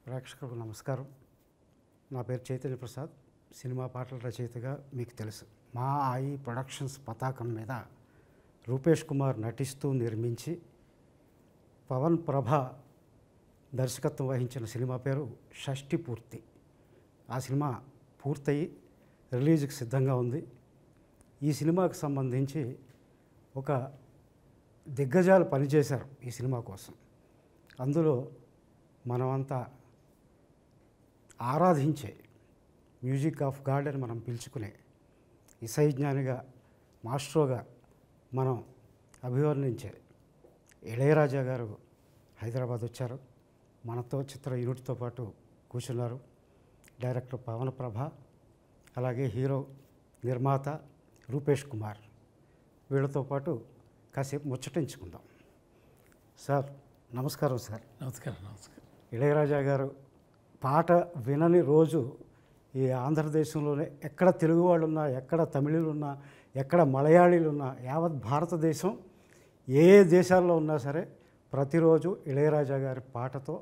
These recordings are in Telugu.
ప్రేక్షకులకు నమస్కారం. నా పేరు చైతన్య ప్రసాద్. సినిమా పాటల రచయితగా మీకు తెలుసు. మా ఆయి ప్రొడక్షన్స్ పతాకం మీద రూపేష్ కుమార్ నటిస్తూ నిర్మించి పవన్ ప్రభ దర్శకత్వం వహించిన సినిమా పేరు షష్ఠి పూర్తి. ఆ సినిమా పూర్తయి రిలీజ్కి సిద్ధంగా ఉంది. ఈ సినిమాకు సంబంధించి ఒక దిగ్గజాలు పనిచేశారు ఈ సినిమా కోసం. అందులో మనమంతా ఆరాధించే మ్యూజిక్ ఆఫ్ గాడ్ అని మనం పిలుచుకునే ఇసైజ్ఞానిగా మాస్ట్రోగా మనం అభివర్ణించే ఇళయరాజా గారు హైదరాబాద్ వచ్చారు. మనతో చిత్ర యూనిట్తో పాటు కూర్చున్నారు. డైరెక్టర్ పవన్ ప్రభ, అలాగే హీరో నిర్మాత రూపేష్ కుమార్. వీళ్ళతో పాటు కాసేపు ముచ్చటించుకుందాం. సార్ నమస్కారం. సార్ నమస్కారం. నమస్కారం. ఇళయరాజా గారు పాట వినని రోజు ఈ ఆంధ్రదేశంలోనే ఎక్కడ తెలుగు వాళ్ళు ఉన్నా, ఎక్కడ తమిళులు ఉన్నా, ఎక్కడ మలయాళీలు ఉన్నా, యావత్ భారతదేశం ఏ దేశాల్లో ఉన్నా సరే ప్రతిరోజు ఇళయరాజా గారి పాటతో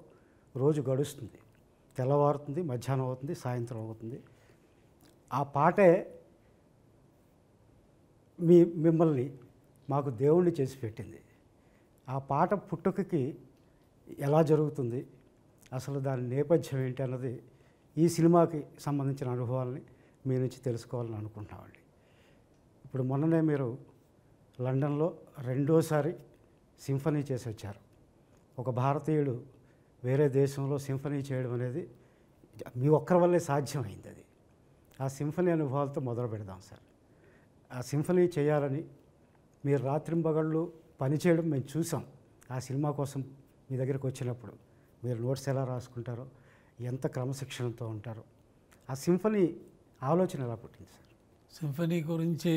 రోజు గడుస్తుంది. తెల్లవారుతుంది, మధ్యాహ్నం అవుతుంది, సాయంత్రం అవుతుంది. ఆ పాటే మిమ్మల్ని మాకు దేవుణ్ణి చేసి పెట్టింది. ఆ పాట పుట్టుకకి ఎలా జరుగుతుంది, అసలు దాని నేపథ్యం ఏంటి అన్నది ఈ సినిమాకి సంబంధించిన అనుభవాల్ని మీ నుంచి తెలుసుకోవాలని అనుకుంటున్నామండి. ఇప్పుడు మొన్ననే మీరు లండన్లో రెండోసారి సింఫనీ చేసి వచ్చారు. ఒక భారతీయుడు వేరే దేశంలో సింఫనీ చేయడం అనేది మీ ఒక్కరి వల్లే సాధ్యమైంది. అది ఆ సింఫనీ అనుభవాలతో మొదలు పెడదాం సార్. ఆ సింఫనీ చేయాలని మీరు రాత్రింబగళ్ళు పనిచేయడం మేము చూసాం. ఆ సినిమా కోసం మీ దగ్గరికి వచ్చినప్పుడు మీరు నోట్స్ ఎలా రాసుకుంటారో, ఎంత క్రమశిక్షణతో ఉంటారో, ఆ సింఫనీ ఆలోచన ఎలా పుట్టింది సార్? సింఫనీ గురించి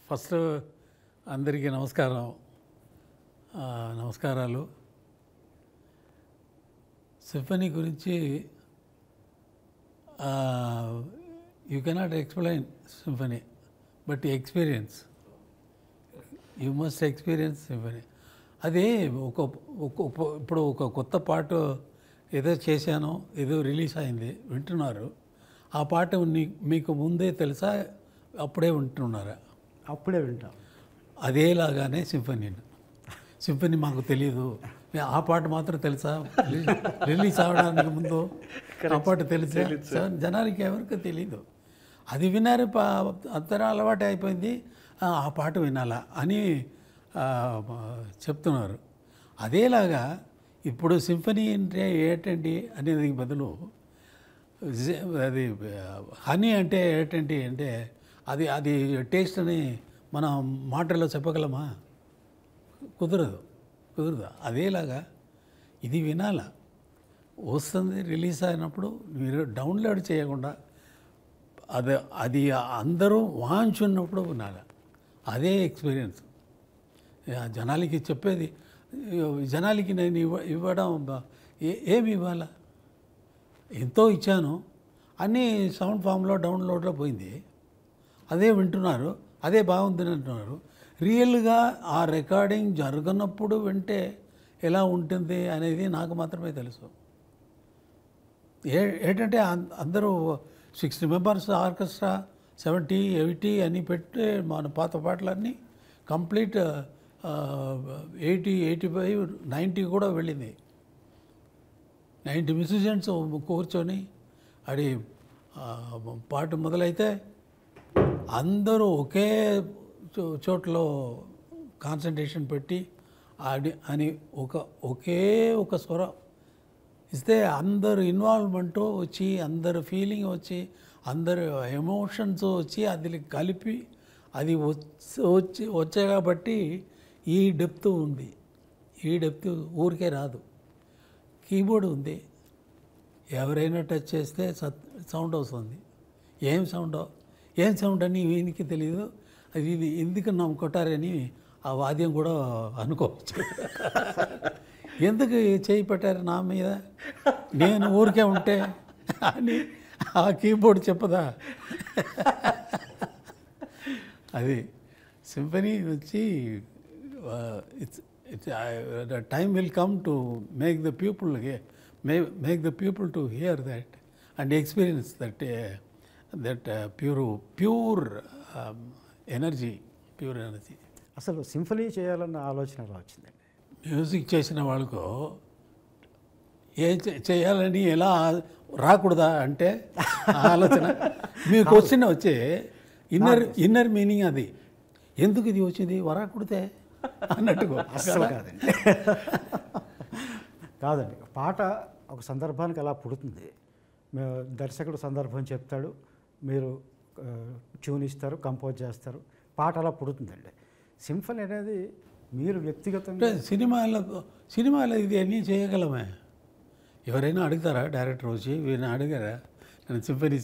ఫస్ట్ అందరికీ నమస్కారాలు. సింఫనీ గురించి you cannot explain symphony, but experience, you must experience symphony. అది ఇప్పుడు ఒక కొత్త పాట ఏదో చేశానో, ఏదో రిలీజ్ అయింది, వింటున్నారు. ఆ పాట మీకు ముందే తెలుసా, అప్పుడే వింటున్నారా? అప్పుడే వింటాం. అదేలాగానే సింఫనీ మాకు తెలియదు. ఆ పాట మాత్రం తెలుసా, రిలీజ్ అవడానికి ముందు ఆ పాట తెలుసా? జనానికి ఎవరికి తెలీదు. అది విన్నారు, అంతర అలవాటు అయిపోయింది, ఆ పాట వినాలా అని చెప్తున్నారు. అదేలాగా ఇప్పుడు సింఫనీ అంటే ఏంటండి అనేది బదులు అది హనీ అంటే ఏంటండి అంటే అది టేస్ట్ అని మనం మాటల్లో చెప్పగలమా? కుదరదు. అదేలాగా ఇది వినాలా, వస్తుంది రిలీజ్ అయినప్పుడు మీరు డౌన్లోడ్ చేయకుండా అది అందరూ వాంచున్నప్పుడు వినాలి. అదే ఎక్స్పీరియన్స్. జనాలకి చెప్పేది, జనాలకి నేను ఇవ్వడం ఏమి ఇవ్వాలా? ఎంతో ఇచ్చాను, అన్నీ సౌండ్ ఫామ్లో డౌన్లోడ్లో పోయింది. అదే వింటున్నారు, అదే బాగుందని అంటున్నారు. రియల్గా ఆ రికార్డింగ్ జరగనప్పుడు వింటే ఎలా ఉంటుంది అనేది నాకు మాత్రమే తెలుసు. ఏంటంటే అందరూ 60 మెంబర్స్ ఆర్కెస్ట్రా, 70, 80 అని పెట్టి మన పాత పాటలన్నీ కంప్లీట్ 80, 85, 90 కూడా వెళ్ళింది. 90 మ్యూజిషియన్స్ కూర్చొని అది పాట మొదలైతే అందరూ ఒకే చోట్లో కాన్సన్ట్రేషన్ పెట్టి అని ఒకే ఒక స్వరం ఇస్తే అందరు ఇన్వాల్వ్మెంటు వచ్చి, అందరు ఫీలింగ్ వచ్చి, అందరు ఎమోషన్స్ వచ్చి అది కలిపి అది వచ్చాయి కాబట్టి ఈ డెప్త్ ఉంది. ఈ డెప్త్ ఊరికే రాదు. కీబోర్డ్ ఉంది, ఎవరైనా టచ్ చేస్తే సౌండ్ వస్తుంది. ఏం సౌండ్ అని వీనికి తెలియదు. ఇది ఎందుకు కొట్టారని ఆ వాద్యం కూడా అనుకోవచ్చు. ఎందుకు చేయి పెట్టారు నా మీద, నేను ఊరికే ఉంటే అని ఆ కీబోర్డ్ చెప్పదా? అది సింఫనీ వచ్చి the time will come to make the people make the people to hear that and experience that pure energy. అసలు సింఫనీ చేయాలన్న ఆలోచన ఎలా వచ్చిందండి? మ్యూజిక్ చేసిన వాళ్ళకు చేయాలని ఎలా రాకూడదా అంటే ఆ ఆలోచన మీ క్వశ్చన్ వచ్చే ఇన్నర్ మీనింగ్ అది. ఎందుకు ఇది వచ్చింది వరాకుడితే అన్నట్టుగా. అస్సలు కాదండి. కాదండి, పాట ఒక సందర్భానికి అలా పుడుతుంది. దర్శకుడు సందర్భం చెప్తాడు, మీరు ట్యూన్ ఇస్తారు, కంపోజ్ చేస్తారు, పాట అలా పుడుతుందండి. సింఫనీ అనేది మీరు వ్యక్తిగతంగా సినిమాలో ఇది అన్నీ చేయగలమే. ఎవరైనా అడుగుతారా డైరెక్టర్ వచ్చి వీరిని అడిగారా నేను సింఫనీ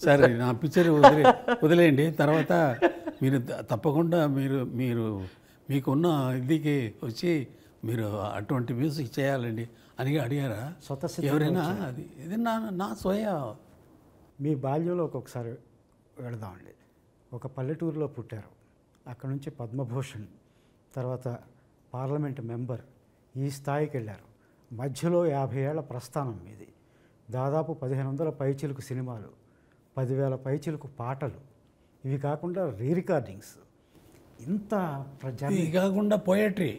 సార్ నా పిక్చర్ వదిలేయండి, తర్వాత మీరు తప్పకుండా మీకున్న ఇదికి వచ్చి మీరు అటువంటి మ్యూజిక్ చేయాలండి అని అడిగారా ఎవరైనా? అది ఇది నా స్వయ. మీ బాల్యంలో ఒక్కొక్కసారి వెళదామండి. ఒక పల్లెటూరులో పుట్టారు, అక్కడ నుంచి పద్మభూషణ్, తర్వాత పార్లమెంట్ మెంబర్, ఈ స్థాయికి వెళ్ళారు. మధ్యలో 50 ఏళ్ల ప్రస్థానం మీది. దాదాపు 1500 పైచిలుకు సినిమాలు, 10,000 పైచిలుకు పాటలు, ఇవి కాకుండా రికార్డింగ్స్, ఇంత ఇది కాకుండా పోయట్రీ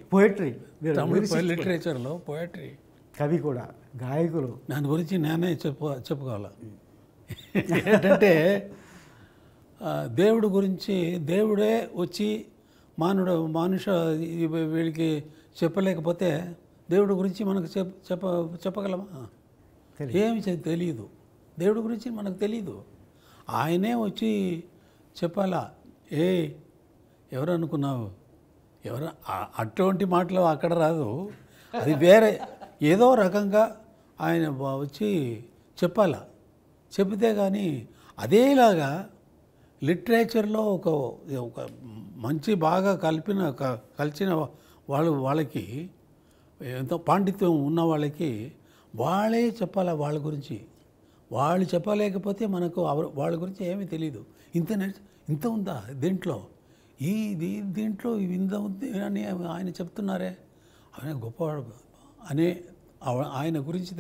లిటరేచర్లో పోయట్రీ, కవి కూడా, గాయకులు. దాని గురించి నేనే చెప్పుకోవాలి. ఏంటంటే దేవుడు గురించి దేవుడే వచ్చి వీళ్ళకి చెప్పలేకపోతే దేవుడి గురించి మనకు చెప్పగలమా? ఏమి తెలియదు, దేవుడి గురించి మనకు తెలియదు. ఆయనే వచ్చి చెప్పాలా. ఎవరు అనుకున్నావు, ఎవరు అటువంటి మాటలు అక్కడ రాదు, అది వేరే ఏదో రకంగా ఆయన వచ్చి చెప్పాలా. చెబితే కానీ అదేలాగా లిటరేచర్లో ఒక మంచి బాగా కలిసిన వాళ్ళకి ఎంతో పాండిత్యం ఉన్న వాళ్ళకి వాళ్ళే చెప్పాలా వాళ్ళ గురించి. వాళ్ళు చెప్పలేకపోతే మనకు వాళ్ళ గురించి ఏమీ తెలియదు. ఇంత ఉందా దీంట్లో, దీంట్లో ఇంత ఉంది అని ఆయన చెప్తున్నారే, ఆయన గొప్పవాడు అనే ఆయన గురించి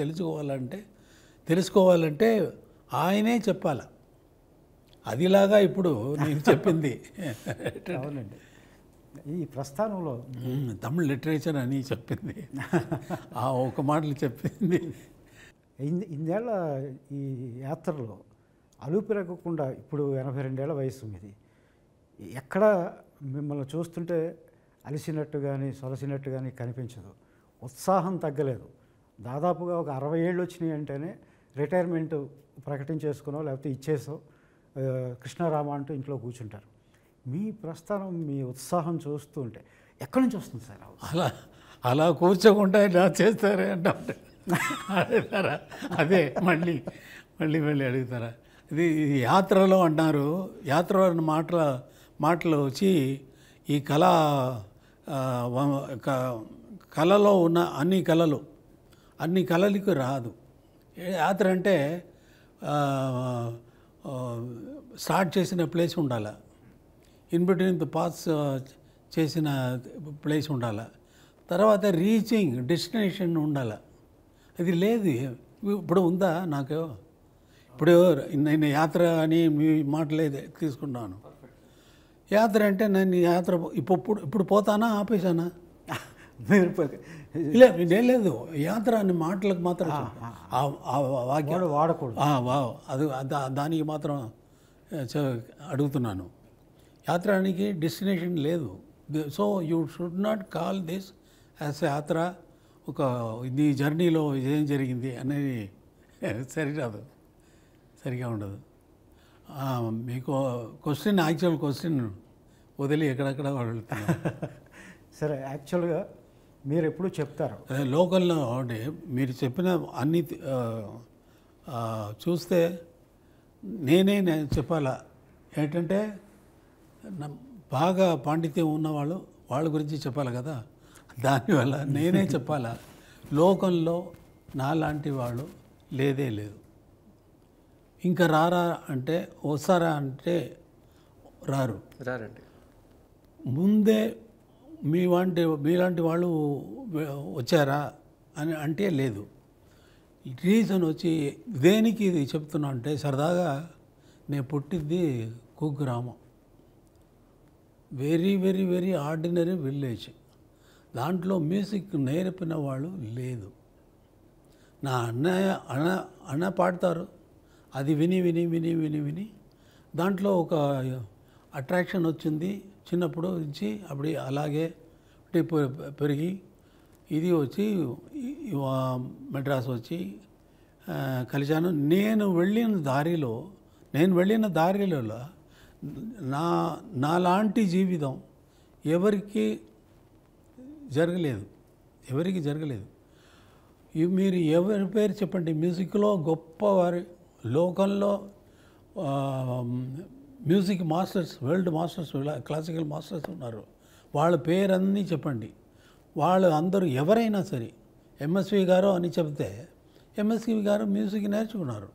తెలుసుకోవాలంటే ఆయనే చెప్పాల. అదిలాగా ఇప్పుడు నేను చెప్పింది. అవునండి, ఈ ప్రస్థానంలో తమిళ్ లిటరేచర్ అని చెప్పింది, ఆ ఒక మాటలు చెప్పింది. ఇన్నేళ్ల ఈ యాత్రలో అలుపెరగకుండా, ఇప్పుడు 82 ఏళ్ల వయసు మీది, ఎక్కడ మిమ్మల్ని చూస్తుంటే అలిసినట్టు కానీ సొలసినట్టు కానీ కనిపించదు. ఉత్సాహం తగ్గలేదు. దాదాపుగా ఒక 60 ఏళ్ళు వచ్చినాయి అంటేనే రిటైర్మెంట్ ప్రకటించేసుకునో లేకపోతే ఇచ్చేసో కృష్ణారామ అంటూ ఇంట్లో కూర్చుంటారు. మీ ప్రస్థానం, మీ ఉత్సాహం చూస్తూ ఉంటే ఎక్కడి నుంచి వస్తుంది సార్? అలా కూర్చోకుండా ఇలా చేస్తారే అంటే అడుగుతారా? అదే మళ్ళీ అడుగుతారా? ఇది యాత్రలో అన్నారు. యాత్రలో మాటలు వచ్చి ఈ కళలో ఉన్న అన్ని కళలకు రాదు. యాత్ర అంటే స్టార్ట్ చేసిన ప్లేస్ ఉండాలి, ఇన్ బిట్వీన్ ద పాస్ చేసిన ప్లేస్ ఉండాలి, తర్వాత రీచింగ్ డెస్టినేషన్ ఉండాలి. అది లేదు. ఇప్పుడు ఉందా నాకు? ఇప్పుడు నేను యాత్ర అని మీ మాటలే తీసుకున్నాను. యాత్ర అంటే నేను యాత్ర ఇప్పుడు పోతానా ఆపేసానా? లేదు, యాత్ర అనే మాటలకు మాత్రం వాక్యాలు వాడకూడదు. అది దానికి మాత్రం అడుగుతున్నాను. యాత్రానికి డెస్టినేషన్ లేదు. So you should not call this as యాత్ర. ఒక ఈ జర్నీలో ఏం జరిగింది అనేది సరిగా ఉండదు. మీకు యాక్చువల్ క్వశ్చన్ వదిలి ఎక్కడెక్కడ వెళ్తున్నారు. సరే, యాక్చువల్గా మీరు ఎప్పుడు చెప్తారు లోకల్లో అంటే మీరు చెప్పిన అన్ని చూస్తే నేనే చెప్పాలా ఏంటంటే బాగా పాండిత్యం ఉన్నవాళ్ళు వాళ్ళ గురించి చెప్పాలి కదా. దానివల్ల నేనే చెప్పాలా. లోకంలో నాలాంటి వాళ్ళు లేదు. ఇంకా అంటే వస్తారా అంటే రారండి. ముందే మీలాంటి వాళ్ళు వచ్చారా అని అంటే లేదు. రీజన్ వచ్చి దేనికి ఇది చెప్తున్నా అంటే సరదాగా నేను పుట్టింది కుగ్రామం, very very very ordinary village. దాంట్లో మ్యూజిక్ నేర్పిన వాళ్ళు లేదు. నా అన్న పాడతారు, అది విని విని విని విని విని దాంట్లో ఒక అట్రాక్షన్ వచ్చింది. చిన్నప్పుడు నుంచి అప్పుడు అలాగే పెరిగి ఇది వచ్చి మెడ్రాస్ వచ్చి కలిశాను. నేను వెళ్ళిన దారిలో నాలాంటి జీవితం ఎవరికి జరగలేదు. మీరు ఎవరి పేరు చెప్పండి, మ్యూజిక్లో గొప్పవారి లోకంలో music masters, world masters, classical masters ఉన్నారు. వాళ్ళ పేరన్నీ చెప్పండి. వాళ్ళు అందరూ ఎవరైనా సరే ఎంఎస్వి గారు అని చెప్తే ఎంఎస్వి గారు మ్యూజిక్ నేర్చుకున్నారు.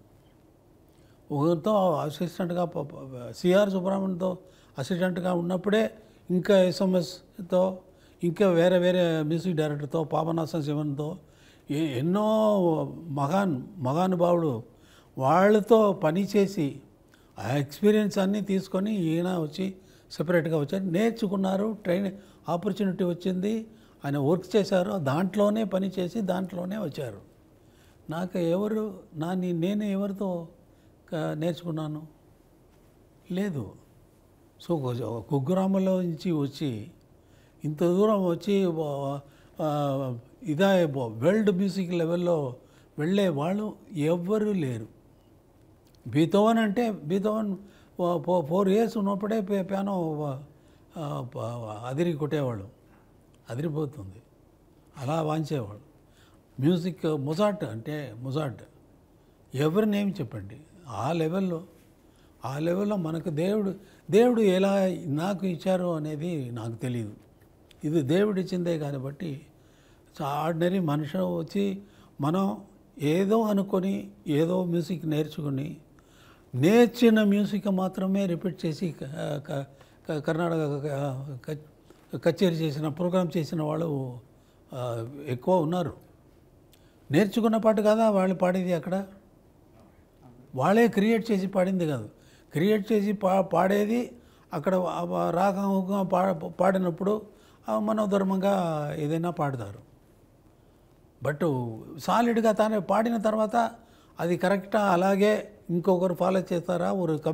ఒకరితో అసిస్టెంట్గా సిఆర్ సుబ్రహ్మణ్యంతో అసిస్టెంట్గా ఉన్నప్పుడే ఇంకా ఎస్ఎంఎస్తో ఇంకా వేరే వేరే మ్యూజిక్ డైరెక్టర్తో పాపనాశం శివన్తో ఎన్నో మహానుభావులు వాళ్ళతో పనిచేసి ఆ ఎక్స్పీరియన్స్ అన్నీ తీసుకొని ఈయన వచ్చి సెపరేట్గా వచ్చారు, నేర్చుకున్నారు, ఆపర్చునిటీ వచ్చింది, ఆయన వర్క్ చేశారు, దాంట్లోనే పని చేసి దాంట్లోనే వచ్చారు. నాకు నేను ఎవరితో నేర్చుకున్నాను లేదు. సో కుగ్రామంలో నుంచి వచ్చి ఇంత దూరం వచ్చి వరల్డ్ మ్యూజిక్ లెవెల్లో వెళ్ళే వాళ్ళు ఎవ్వరూ లేరు. బీథోవన్ 4 years ఉన్నప్పుడే పియానో కొట్టేవాళ్ళు, అదిరిపోతుంది, అలా వాంచేవాళ్ళు. మ్యూజిక్ మొజార్ట్ ఎవరి నేమ్ చెప్పండి. ఆ లెవెల్లో మనకు దేవుడు ఎలా నాకు ఇచ్చారో అనేది నాకు తెలియదు. ఇది దేవుడు ఇచ్చిందే కాబట్టి ఆర్డినరీ మనిషి వచ్చి మనం ఏదో అనుకొని ఏదో మ్యూజిక్ నేర్చిన మ్యూజిక్ మాత్రమే రిపీట్ చేసి కర్ణాటక కచేరీ చేసిన ప్రోగ్రామ్ చేసిన వాళ్ళు ఎక్కువ ఉన్నారు. నేర్చుకున్న పాట కదా వాళ్ళు పాడేది, అక్కడ వాళ్ళే క్రియేట్ చేసి పాడింది కాదు, క్రియేట్ చేసి పాడేది అక్కడ రాగంగా పాడినప్పుడు మనోధర్మంగా ఏదైనా పాడతారు. బట్ సాలిడ్గా తానే పాడిన తర్వాత అది కరెక్టా అలాగే ఇంకొకరు ఫాలో చేస్తారా, ఒక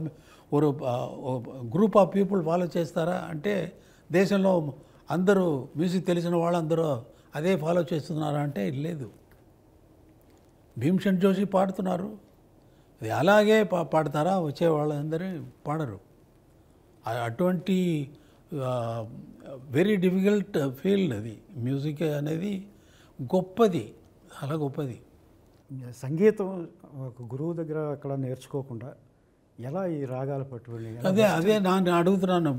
గ్రూప్ ఆఫ్ పీపుల్ ఫాలో చేస్తారా అంటే దేశంలో అందరూ మ్యూజిక్ తెలిసిన వాళ్ళందరూ అదే ఫాలో చేస్తున్నారా అంటే లేదు. భీమ్సేన్ జోషి పాడుతున్నారు, అది అలాగే పాడతారా, వచ్చే వాళ్ళందరూ పాడరు. అటువంటి వెరీ డిఫికల్ట్ ఫీల్డ్ అది. మ్యూజిక్ అనేది గొప్పది, చాలా గొప్పది. సంగీతం ఒక గురువు దగ్గర అక్కడ నేర్చుకోకుండా ఎలా ఈ రాగాలు పట్టుకుని అదే నేను అడుగుతున్నాను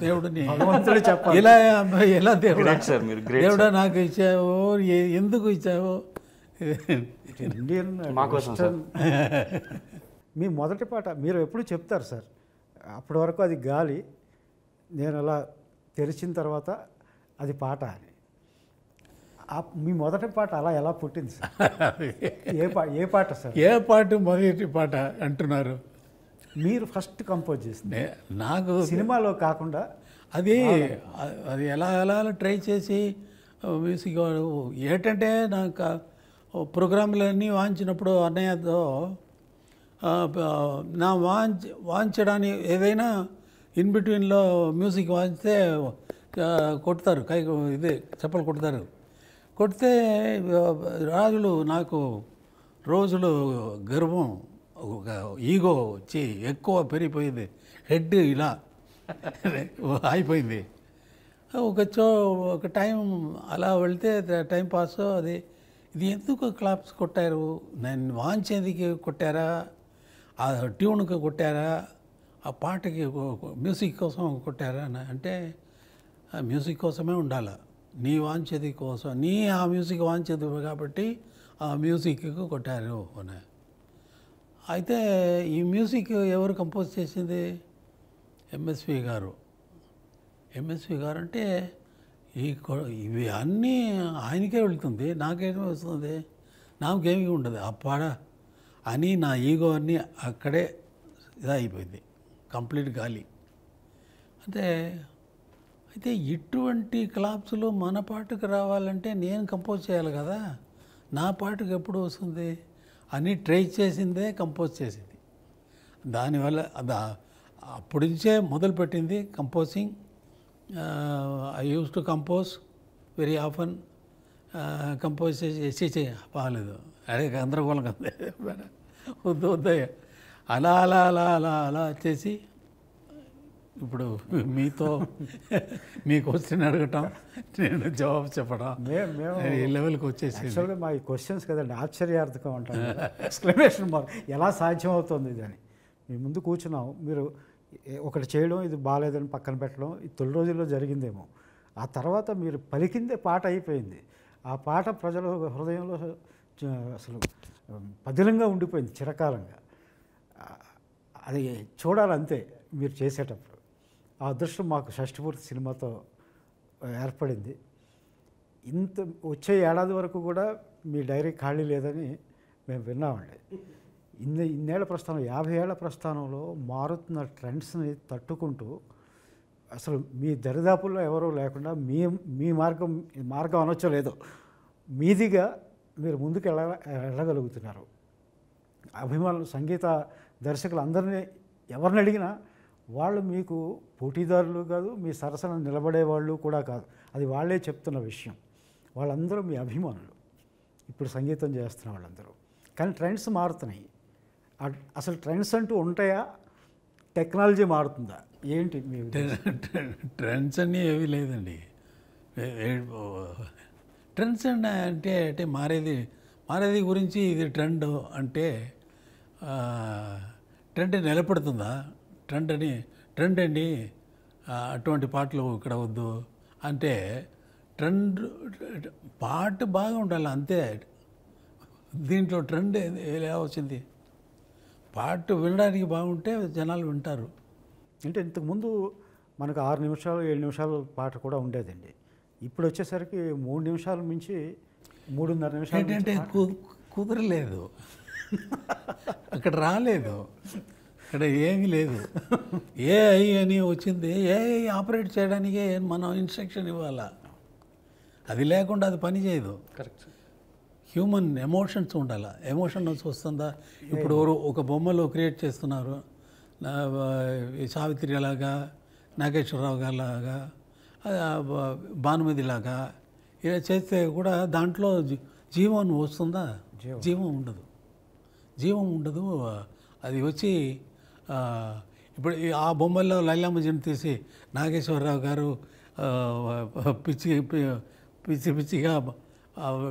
దేవుడిని, చెప్పాలి, ఎలా దేవుడా నాకు ఇచ్చావో, ఎందుకు ఇచ్చావో. ఇండియన్ మీ మొదటి పాట మీరు ఎప్పుడు చెప్తారు సార్, అప్పటి వరకు అది గాలి, నేను అలా తెరిచిన తర్వాత అది పాట అని. మీ మొదటి పాట అలా ఎలా పుట్టింది సార్? ఏ పాట సార్? ఏ పాట మొదటి పాట అంటున్నారు? మీరు ఫస్ట్ కంపోజ్ చేసింది నాకు సినిమాలో కాకుండా అది ఎలా ట్రై చేసి మ్యూజిక్ ఏంటంటే నాకు ప్రోగ్రాంలన్నీ వాంచినప్పుడు అన్నయ్యతో నా వాంచడానికి ఏదైనా ఇన్ బిట్వీన్లో మ్యూజిక్ వాంచితే కొడతారు, చెప్పలు కొడితే రాజులు నాకు రోజులు గర్వం, ఒక ఈగో వచ్చి ఎక్కువ పెరిగిపోయింది, హెడ్ ఇలా అయిపోయింది. ఒక టైం అలా వెళ్తే టైం పాస్ ఇది ఎందుకు క్లాప్స్ కొట్టారు, నేను వాంచేందుకు కొట్టారా, ఆ ట్యూన్కి కొట్టారా, ఆ పాటకి మ్యూజిక్ కోసం కొట్టారా అంటే మ్యూజిక్ కోసమే ఉండాలి, నీ వాంచేది కోసం, ఆ మ్యూజిక్ వాంచేది కాబట్టి ఆ మ్యూజిక్కి కొట్టారు అని. అయితే ఈ మ్యూజిక్ ఎవరు కంపోజ్ చేసింది? ఎంఎస్వి గారు అంటే ఇవి అన్నీ ఆయనకే వెళ్తుంది, నాకేమో వస్తుంది. నాకేమీ ఉండదు ఆ పాట అని నా ఈగో అన్నీ అక్కడే ఇదైపోయింది, కంప్లీట్ గాలి. అంటే అయితే ఇటువంటి క్లాప్స్లో మన పాటకు రావాలంటే నేను కంపోజ్ చేయాలి కదా, నా పాటకు ఎప్పుడు వస్తుంది అని ట్రై చేసిందే కంపోజ్ చేసింది. దానివల్ల అప్పటి నుంచే మొదలుపెట్టింది composing. I use to compose very often. Compose చేసి బాగాలేదు, అదే గందరగోళంగా వద్దు వద్దయ్య అలా అలా అలా అలా అలా చేసి ఇప్పుడు మీతో మీ క్వశ్చన్ అడగటం, నేను జవాబు చెప్పడం, మేము ఈ లెవెల్కి వచ్చేసి యాక్చువల్గా మా ఈ క్వశ్చన్స్ కదండి ఆశ్చర్యార్థకం అంటారు, ఎక్స్ప్లెనేషన్ మాకు ఎలా సాధ్యం అవుతుంది ఇది అని. మీ ముందు కూర్చున్నాం, మీరు ఒకటి చేయడం, ఇది బాగాలేదని పక్కన పెట్టడం, ఇది తొలి రోజుల్లో జరిగిందేమో. ఆ తర్వాత మీరు పలికిందే పాట అయిపోయింది. ఆ పాట ప్రజల హృదయంలో అసలు పదిలంగా ఉండిపోయింది చిరకాలంగా. అది చూడాలంతే మీరు చేసేటప్పుడు. ఆ అదృష్టం మాకు షష్ఠపూర్తి సినిమాతో ఏర్పడింది. ఇంత వచ్చే ఏడాది వరకు కూడా మీ డైరీ ఖాళీ లేదని మేము విన్నామండి. ఇన్నేళ్ల ప్రస్థానం, 50 ఏళ్ల ప్రస్థానంలో మారుతున్న ట్రెండ్స్ని తట్టుకుంటూ అసలు మీ దరిదాపుల్లో ఎవరూ లేకుండా మీ మార్గం అనొచ్చో లేదో మీదిగా మీరు ముందుకు వెళ్ళగలుగుతున్నారు. అభిమానులు, సంగీత దర్శకులు అందరినీ ఎవరిని అడిగినా వాళ్ళు మీకు పోటీదారులు కాదు, మీ సరసన నిలబడేవాళ్ళు కూడా కాదు. అది వాళ్ళే చెప్తున్న విషయం. వాళ్ళందరూ మీ అభిమానులు, ఇప్పుడు సంగీతం చేస్తున్న వాళ్ళందరూ. కానీ ట్రెండ్స్ మారుతున్నాయి. అసలు ట్రెండ్స్ అంటూ ఉంటాయా? టెక్నాలజీ మారుతుందా? ఏంటి మీ ట్రెండ్స్ అన్నీ ఏమీ లేదండి. ట్రెండ్స్ అంటే అంటే మారేది గురించి ఇది ట్రెండ్ అంటే ట్రెండ్ నిలబడుతుందా? ట్రెండ్ అండి అటువంటి పాటలు ఇక్కడ వద్దు అంటే ట్రెండ్ పాట బాగా ఉండాలి అంతే. దీంట్లో ట్రెండ్ ఎలా వచ్చింది? పాట వినడానికి బాగుంటే జనాలు వింటారు. అంటే ఇంతకుముందు మనకు 6 నిమిషాలు 7 నిమిషాలు పాట కూడా ఉండేదండి. ఇప్పుడు వచ్చేసరికి 3 నిమిషాల నుంచి 3.5 నిమిషాలు ఏంటంటే కుదరలేదు, అక్కడ రాలేదు, ఇక్కడ ఏమీ లేదు. ఏఐ అని వచ్చింది, ఏఐ ఆపరేట్ చేయడానికి మనం ఇన్స్ట్రక్షన్ ఇవ్వాలా, అది లేకుండా అది పని చేయదు. కరెక్ట్. హ్యూమన్ ఎమోషన్స్ ఉండాలి. ఎమోషన్స్ వస్తుందా? ఇప్పుడు ఒక బొమ్మలో క్రియేట్ చేస్తున్నారు, సావిత్రి లాగా, నాగేశ్వరరావు గారి లాగా, భానుమతిలాగా ఇలా చేస్తే కూడా దాంట్లో జీవం వస్తుందా? జీవం ఉండదు. అది వచ్చి ఇప్పుడు ఆ బొమ్మల్లో లైలామజీని తీసి నాగేశ్వరరావు గారు పిచ్చిగా